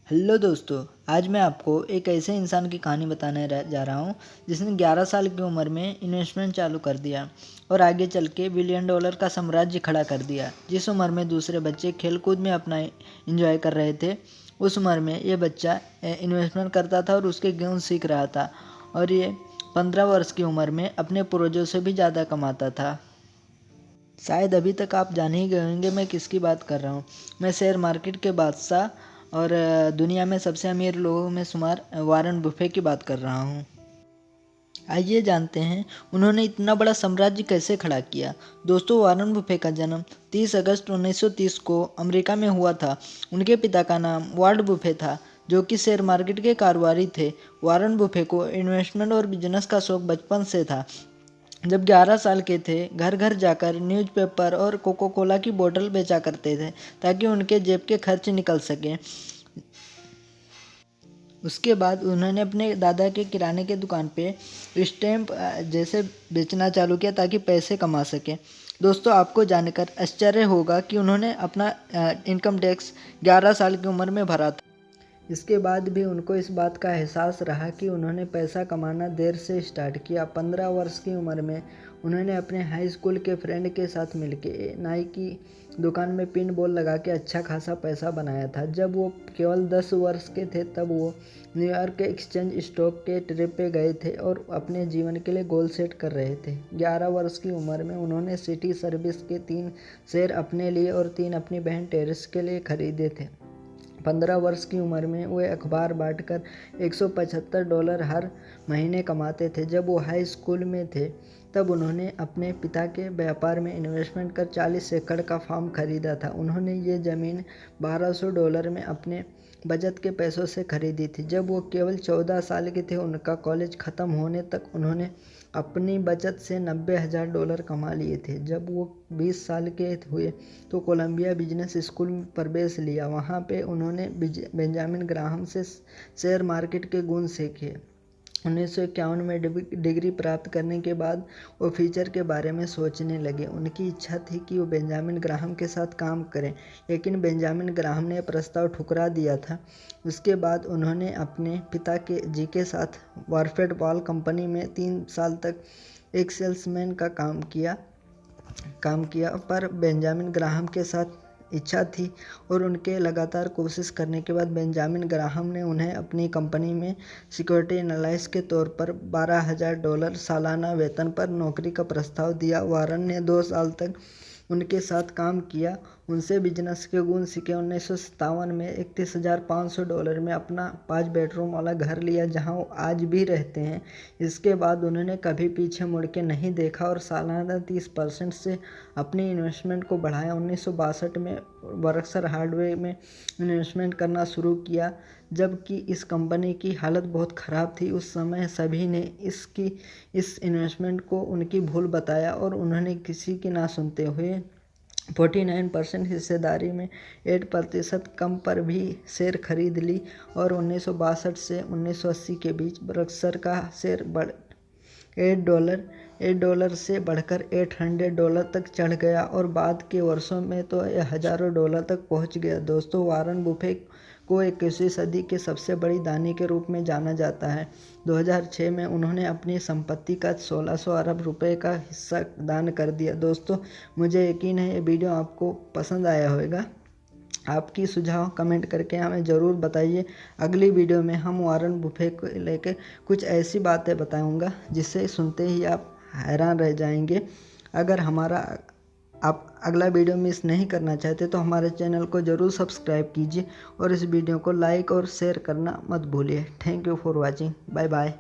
Hello दोस्तों, आज मैं आपको एक ऐसे इंसान की कहानी बताने जा रहा हूँ जिसने 11 साल की उम्र में इन्वेस्टमेंट चालू कर दिया और आगे चल के बिलियन डॉलर का साम्राज्य खड़ा कर दिया। जिस उम्र में दूसरे बच्चे खेलकूद में अपना एंजॉय कर रहे थे, उस उम्र में ये बच्चा इन्वेस्टमेंट करता था और उसके गुण सीख रहा था और ये 15 वर्ष की उम्र में अपने पूर्वजों से भी ज़्यादा कमाता था। शायद अभी तक आप जान ही गए होंगे मैं किसकी बात कर रहा हूँ। मैं शेयर मार्केट के बादशाह और दुनिया में सबसे अमीर लोगों में शुमार वारन बुफे की बात कर रहा हूँ। आइए जानते हैं उन्होंने इतना बड़ा साम्राज्य कैसे खड़ा किया। दोस्तों, वारन बुफे का जन्म 30 अगस्त 1930 को अमेरिका में हुआ था। उनके पिता का नाम वार्ड बुफे था, जो कि शेयर मार्केट के कारोबारी थे। वारन बुफे को इन्वेस्टमेंट और बिजनेस का शौक बचपन से था। जब 11 साल के थे, घर घर जाकर न्यूज़पेपर और कोको कोला की बोतल बेचा करते थे ताकि उनके जेब के खर्च निकल सकें। उसके बाद उन्होंने अपने दादा के किराने के दुकान पे स्टैम्प जैसे बेचना चालू किया ताकि पैसे कमा सकें। दोस्तों, आपको जानकर आश्चर्य होगा कि उन्होंने अपना इनकम टैक्स 11 साल की उम्र में भरा था। इसके बाद भी उनको इस बात का एहसास रहा कि उन्होंने पैसा कमाना देर से स्टार्ट किया। 15 वर्ष की उम्र में उन्होंने अपने हाई स्कूल के फ्रेंड के साथ मिलकर नाई की दुकान में पिन बॉल लगा के अच्छा खासा पैसा बनाया था। जब वो केवल 10 वर्ष के थे, तब वो न्यूयॉर्क के एक्सचेंज स्टॉक के ट्रिप पे गए थे और अपने जीवन के लिए गोल सेट कर रहे थे। 11 वर्ष की उम्र में उन्होंने सिटी सर्विस के 3 शेयर अपने लिए और 3 अपनी बहन टेरेस के लिए खरीदे थे। 15 वर्ष की उम्र में वे अखबार बांटकर $175 हर महीने कमाते थे। जब वो हाई स्कूल में थे, तब उन्होंने अपने पिता के व्यापार में इन्वेस्टमेंट कर 40 एकड़ का फार्म खरीदा था। उन्होंने ये ज़मीन $1200 में अपने बचत के पैसों से खरीदी थी। जब वो केवल 14 साल के थे, उनका कॉलेज ख़त्म होने तक उन्होंने अपनी बचत से $90,000 कमा लिए थे। जब वो 20 साल के हुए तो कोलंबिया बिजनेस स्कूल में प्रवेश लिया। वहाँ पे उन्होंने बेंजामिन ग्राहम से शेयर मार्केट के गुण सीखे। 1951 में डिग्री प्राप्त करने के बाद वो फ्यूचर के बारे में सोचने लगे। उनकी इच्छा थी कि वो बेंजामिन ग्राहम के साथ काम करें, लेकिन बेंजामिन ग्राहम ने प्रस्ताव ठुकरा दिया था। उसके बाद उन्होंने अपने पिता के साथ वारफेड बॉल कंपनी में 3 साल तक एक सेल्समैन का काम किया, पर बेंजामिन ग्राहम के साथ इच्छा थी और उनके लगातार कोशिश करने के बाद बेंजामिन ग्राहम ने उन्हें अपनी कंपनी में सिक्योरिटी एनालिस्ट के तौर पर $12,000 सालाना वेतन पर नौकरी का प्रस्ताव दिया। वारन ने 2 साल तक उनके साथ काम किया, उनसे बिजनेस के गुण सीखे। 1957 में $31,500 में अपना 5 बेडरूम वाला घर लिया, जहां वो आज भी रहते हैं। इसके बाद उन्होंने कभी पीछे मुड़ के नहीं देखा और सालाना 30% से अपनी इन्वेस्टमेंट को बढ़ाया। 1962 में बर्कशायर हाथवे में इन्वेस्टमेंट करना शुरू किया, जबकि इस कंपनी की हालत बहुत ख़राब थी। उस समय सभी ने इस इन्वेस्टमेंट को उनकी भूल बताया और उन्होंने किसी की ना सुनते हुए 49% हिस्सेदारी में 8% कम पर भी शेयर खरीद ली और 1962 से 1980 के बीच बर्कशायर का शेयर $8 से बढ़कर $800 तक चढ़ गया और बाद के वर्षों में तो यह हज़ारों डॉलर तक पहुंच गया। दोस्तों, वारन बुफे को 21वीं सदी के सबसे बड़ी दानी के रूप में जाना जाता है। 2006 में उन्होंने अपनी संपत्ति का 1600 अरब रुपए का हिस्सा दान कर दिया। दोस्तों, मुझे यकीन है ये वीडियो आपको पसंद आया होगा। आपकी सुझाव कमेंट करके हमें ज़रूर बताइए। अगली वीडियो में हम वारन बुफे को लेकर कुछ ऐसी बातें बताऊंगा जिसे सुनते ही आप हैरान रह जाएंगे। अगर आप अगला वीडियो मिस नहीं करना चाहते तो हमारे चैनल को ज़रूर सब्सक्राइब कीजिए और इस वीडियो को लाइक और शेयर करना मत भूलिए। Thank you for watching. Bye bye.